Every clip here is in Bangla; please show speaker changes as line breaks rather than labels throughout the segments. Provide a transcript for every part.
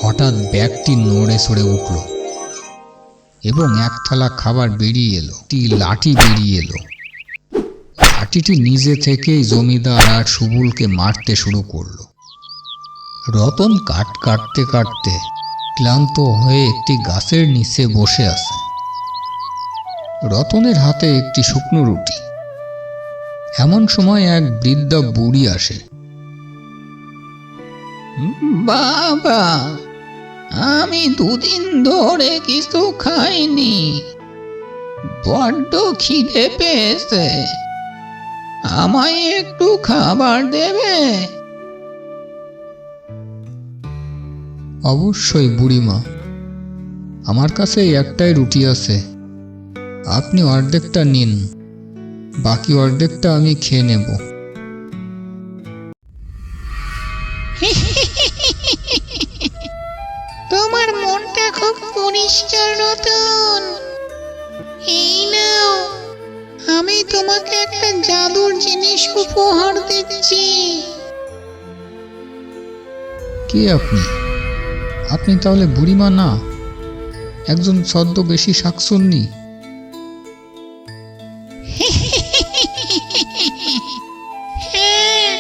হঠাৎ ব্যাগটি নড়ে সড়ে উঠল এবং এক থালা খাবার বেরিয়ে এলো। একটি লাঠি বেরিয়ে এলো। লাঠিটি নিজে থেকেই জমিদার আর সুবলকে মারতে শুরু করলো। রতন কাটতে কাটতে ক্লান্ত হয়ে একটি গাছের নিচে বসে আছে। রতনের হাতে একটি শুকনো রুটি। এমন সময় এক বৃদ্ধা বুড়ি আসে। বাবা, আমি দুদিন ধরে কিছু খাইনি, বড্ড খিদে পেয়েছে, আমায় একটু খাবার দেবে? অবশ্যই বুড়িমা, আমার কাছে একটাই রুটি আছে, আপনি অর্ধেকটা নিন, বাকি অর্ধেকটা আমি খেয়ে নেব।
তোমার মনটা খুব পরিষ্কার রতন। এই নাও, আমি তোমাকে একটা জাদুর জিনিস উপহার দিচ্ছি।
কে আপনি? আপনি তাহলে বুড়িমা না, একজন ছদ্মবেশী শাকচুন্নী?
হ্যাঁ,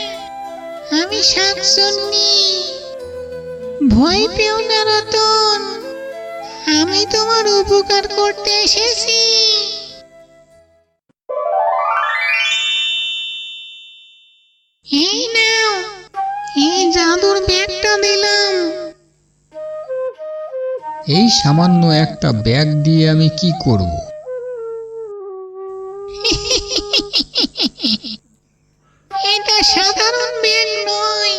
আমি শাকচুন্নী। ভয় পেও না রতন, আমি তোমার উপকার করতে এসেছি। এই নাও, এই জাদুর ব্যাগটা দিলাম।
এই সামান্য একটা ব্যাগ দিয়ে আমি কি করব?
এটা সাধারণ ব্যাগ নয়,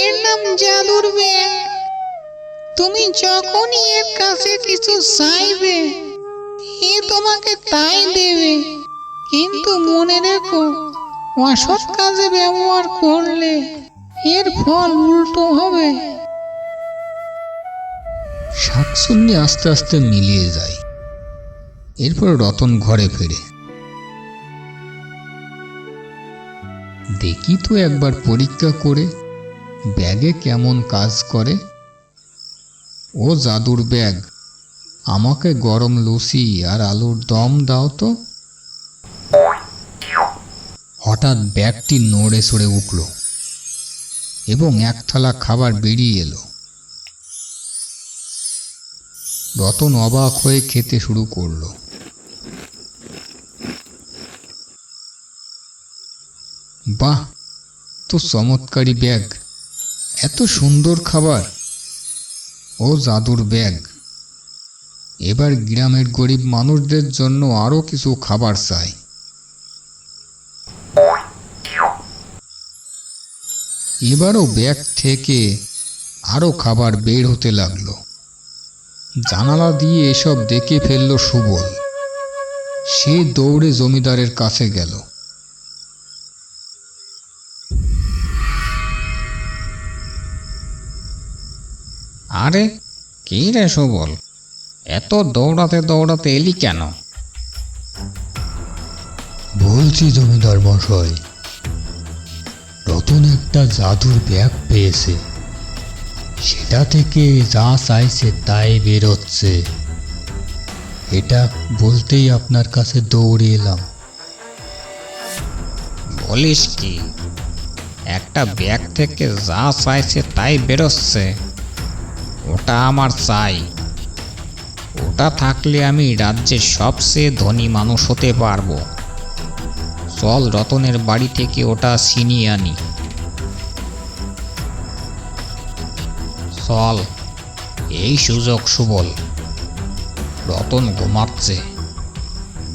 এর নাম জাদুর ব্যাগ। তুমি যখনই এর কাছে কিছু চাইবে, এ তোমাকে তাই দেবে। কিন্তু মনে রেখো, অসৎ কাজে ব্যবহার করলে এর ফল উল্টো হবে।
শাকচুন্নী আস্তে আস্তে মিলিয়ে যায়। এরপর রতন ঘরে ফেরে। দেখি তো একবার পরীক্ষা করে ব্যাগে কেমন কাজ করে। ও জাদুর ব্যাগ, আমাকে গরম লুচি আর আলুর দম দাও তো। হঠাৎ ব্যাগটি নড়ে সড়ে উঠল এবং এক থালা খাবার বেরিয়ে এলো। রতন অবাক হয়ে খেতে শুরু করলো। বাহ, তো চমৎকারী ব্যাগ, এত সুন্দর খাবার। ও জাদুর ব্যাগ, এবার গ্রামের গরিব মানুষদের জন্য আরো কিছু খাবার চাই। এবারও ব্যাগ থেকে আরো খাবার বের হতে লাগলো। জানালা দিয়ে এসব দেখে ফেলল সুবল। সে দৌড়ে জমিদারের কাছে গেল। আরে কি রে সুবল, এত দৌড়াতে দৌড়াতে এলি কেন? বলছি জমিদার মশাই, রতন একটা জাদুর ব্যাগ পেয়েছে, সেটা থেকে যা চাইছে তাই বেরোচ্ছে। এটা বলতেই আপনার কাছে দৌড়ে এলাম। বলিস কি, একটা ব্যাগ থেকে যা চাইছে তাই বেরোচ্ছে? ওটা আমার চাই। ওটা থাকলে আমি রাজ্যের সবচেয়ে ধনী মানুষ হতে পারবো। চল রতনের বাড়ি থেকে ওটা ছিনিয়ে আনি। চল, এই সুযোগ সুবল। রতন ঘুমাচ্ছে,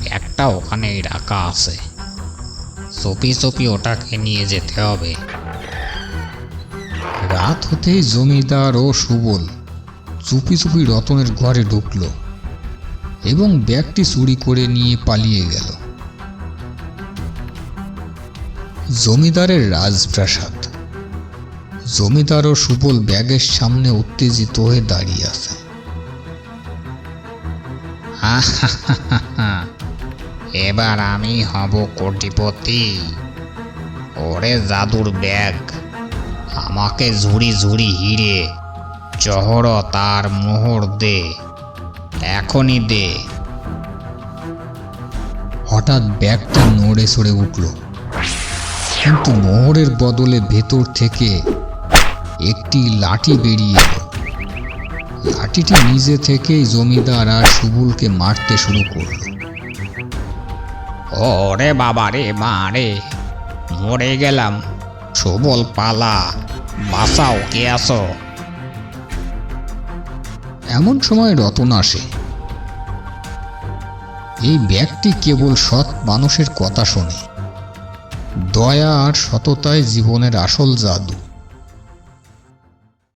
ব্যাগটা ওখানেই রাখা আছে, চুপি চুপি ওটাকে নিয়ে যেতে হবে। রাত হতেই জমিদার ও সুবল চুপি চুপি রতনের ঘরে ঢুকল এবং ব্যাগটি চুরি করে নিয়ে পালিয়ে গেল। জমিদারের রাজপ্রাসাদ। জমিদার ও সুবল ব্যাগের সামনে উত্তেজিত হয়ে দাঁড়িয়ে আছে। এবার আমি হব কোটিপতি। ওরে জাদুর ব্যাগ, আমাকে ঝুড়ি ঝুড়ি হিরে জহরত আর মোহর দে, এখনই দে। হঠাৎ ব্যাগটা নড়ে সড়ে উঠল, কিন্তু মোহরের বদলে ভেতর থেকে একটি লাঠি বেরিয়ে এলো। লাঠিটি নিজে থেকেই জমিদার আর সুবুলকে মারতে শুরু করলো। ওরে বাবা রে, মা রে, মরে গেলাম। সুবল পালা, বাঁচাও, কে আসো? এমন সময় রতন আসে। এই ব্যক্তি কেবল সৎ মানুষের কথা শোনে। দয়া আর সততায় জীবনের আসল জাদু।